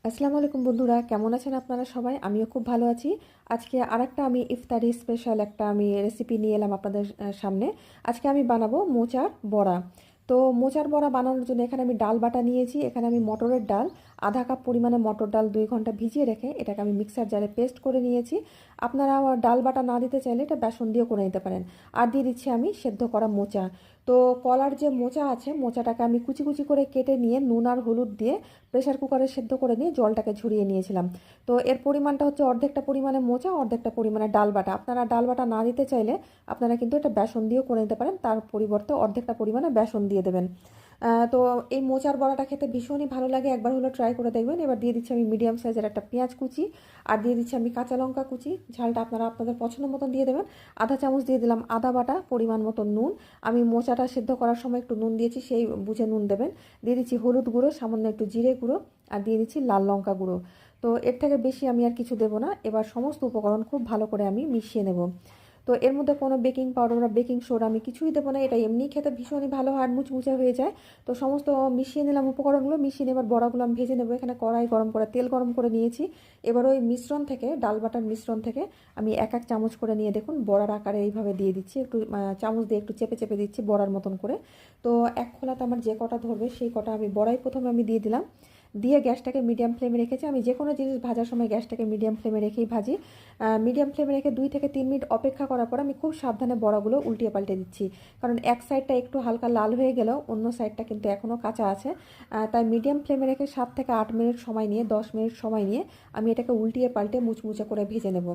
আসসালামু আলাইকুম বন্ধুরা, কেমন আছেন আপনারা সবাই? আমিও খুব ভালো আছি। আজকে আরেকটা আমি ইফতারি স্পেশাল একটা রেসিপি নিয়ে এলাম আপনাদের সামনে। আজকে আমি বানাবো মোচার বড়া। তো মোচার বড়া বানানোর জন্য এখানে আমি ডাল বাটা নিয়েছি। এখানে আমি মটরের ডাল আধা কাপ পরিমাণে মটর ডাল 2 ঘন্টা ভিজিয়ে রেখে এটাকে আমি মিক্সার জারে পেস্ট করে নিয়েছি। আপনারা ডাল বাটা না দিতে চাইলে এটা বেসন দিয়েও করে নিতে পারেন। আর দিয়ে দিচ্ছি আমি সেদ্ধ করা মোচা। তো কলার যে মোচা আছে, মোচাটাকে আমি কুচি কুচি করে কেটে নিয়ে নুন আর হলুদ দিয়ে প্রেসার কুকারে সেদ্ধ করে নিয়ে জলটাকে ঝরিয়ে নিয়েছিলাম। তো এর পরিমাণটা হচ্ছে অর্ধেকটা পরিমাণে মোচা, অর্ধেকটা পরিমাণে ডাল বাটা। আপনারা ডাল বাটা না দিতে চাইলে আপনারা কিন্তু এটা বেসন দিয়েও করে নিতে পারেন, তার পরিবর্তে অর্ধেকটা পরিমাণে বেসন দিয়ে দেবেন। তো এই মোচার বড়াটা খেতে ভীষণই ভালো লাগে, একবার হলো ট্রাই করে দেখবেন। এবার দিয়ে দিচ্ছি আমি মিডিয়াম সাইজের একটা পেঁয়াজ কুচি, আর দিয়ে দিচ্ছি আমি কাঁচা লঙ্কা কুচি। ঝালটা আপনারা আপনাদের পছন্দ মতন দিয়ে দেবেন। আধা চামচ দিয়ে দিলাম আদা বাটা, পরিমাণ মতো নুন। আমি মোচাটা সেদ্ধ করার সময় একটু নুন দিয়েছি, সেই বুঝে নুন দেবেন। দিয়ে দিচ্ছি হলুদ গুঁড়ো, সামান্য একটু জিরে গুঁড়ো, আর দিয়ে দিচ্ছি লাল লঙ্কা গুঁড়ো। তো এর থেকে বেশি আমি আর কিছু দেবো না। এবার সমস্ত উপকরণ খুব ভালো করে আমি মিশিয়ে নেব। তো এর মধ্যে কোনো বেকিং পাউডার বা বেকিং সোডা আমি কিছুই দেবো না, এটা এমনি খেতে ভীষণই ভালো হয়, মুচমুচে হয়ে যায়। তো সমস্ত মিশিয়ে নিলাম উপকরণগুলো, মিশিয়ে নেবার বড়াগুলো আমি ভেজে নেবো। এখানে কড়াই গরম করে তেল গরম করে নিয়েছি। এবার ওই মিশ্রণ থেকে, ডাল বাটার মিশ্রণ থেকে আমি এক এক চামচ করে নিয়ে দেখুন বড়ার আকারে এইভাবে দিয়ে দিচ্ছি। একটু চামচ দিয়ে একটু চেপে চেপে দিচ্ছি বড়ার মতন করে। তো এক খোলাতে আমার যে কটা ধরবে সেই কটা আমি বড়াই প্রথমে আমি দিয়ে দিলাম। দিয়ে গ্যাসটাকে মিডিয়াম ফ্লেমে রেখেছি। আমি যে কোনো জিনিস ভাজার সময় গ্যাসটাকে মিডিয়াম ফ্লেমে রেখেই ভাজি। মিডিয়াম ফ্লেমে রেখে 2 থেকে 3 মিনিট অপেক্ষা করার পর আমি খুব সাবধানে বড়াগুলো উল্টিয়ে পাল্টে দিচ্ছি, কারণ এক সাইডটা একটু হালকা লাল হয়ে গেলেও অন্য সাইডটা কিন্তু এখনও কাঁচা আছে। তাই মিডিয়াম ফ্লেমে রেখে 7 থেকে 8 মিনিট সময় নিয়ে, 10 মিনিট সময় নিয়ে আমি এটাকে উল্টিয়ে পাল্টে মুচমুচে করে ভেজে নেব।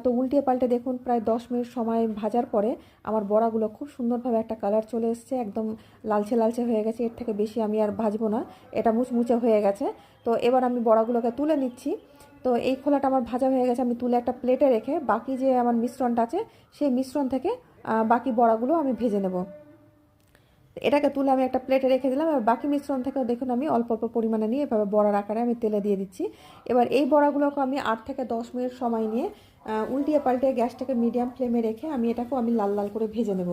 তো উল্টিয়ে পাল্টে দেখুন প্রায় 10 মিনিট সময় ভাজার পরে আমার বড়াগুলো খুব সুন্দরভাবে একটা কালার চলে এসছে, একদম লালচে লালচে হয়ে গেছে। এর থেকে বেশি আমি আর ভাজবো না, এটা মুচমুচে হয়ে গেছে। তো এবার আমি বড়াগুলোকে তুলে নিচ্ছি। তো এই খোলাটা আমার ভাজা হয়ে গেছে, আমি তুলে একটা প্লেটে রেখে বাকি যে আমার মিশ্রণটা আছে সেই মিশ্রণ থেকে বাকি বড়াগুলো আমি ভেজে নেব। এটাকে তুলে আমি একটা প্লেটে রেখে দিলাম। এবার বাকি মিশ্রণ থেকেও দেখুন আমি অল্প অল্প পরিমাণে নিয়ে এভাবে বড়ার আকারে আমি তেলে দিয়ে দিচ্ছি। এবার এই বড়াগুলোকে আমি 8 থেকে 10 মিনিট সময় নিয়ে উল্টিয়ে পাল্টে গ্যাসটাকে মিডিয়াম ফ্লেমে রেখে আমি এটাকেও আমি লাল লাল করে ভেজে নেব।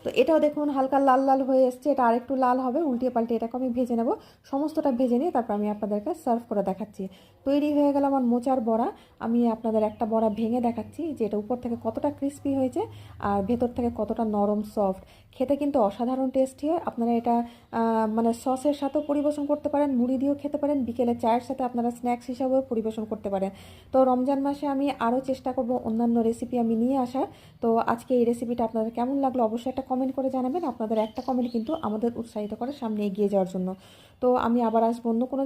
তো এটাও দেখুন হালকা লাল লাল হয়ে এসছে, এটা আরেকটু লাল হবে, উল্টিয়ে পাল্টে এটাকে আমি ভেজে নেব। সমস্তটা ভেজে নিয়ে তারপর আমি আপনাদেরকে সার্ভ করে দেখাচ্ছি। তৈরি হয়ে গেল আমার মোচার বড়া। আমি আপনাদের একটা বড়া ভেঙে দেখাচ্ছি যে এটা উপর থেকে কতটা ক্রিস্পি হয়েছে আর ভেতর থেকে কতটা নরম সফট। খেতে কিন্তু অসাধারণ টেস্টি হয়। আপনারা এটা মানে সসের সাথেও পরিবেশন করতে পারেন, মুড়ি দিয়েও খেতে পারেন, বিকেলে চায়ের সাথে আপনারা স্ন্যাক্স হিসাবেও পরিবেশন করতে পারেন। তো রমজান মাসে আমি আরও চেষ্টা করব অন্যান্য রেসিপি আমি নিয়ে আসার। তো আজকে এই রেসিপিটা আপনাদের কেমন লাগলো অবশ্যই একটা কমেন্ট করে জানাবেন। আপনাদের একটা কমেন্ট কিন্তু আমাদের উৎসাহিত করে সামনে এগিয়ে যাওয়ার জন্য। তো আমি আবার আসবো অন্য কোনো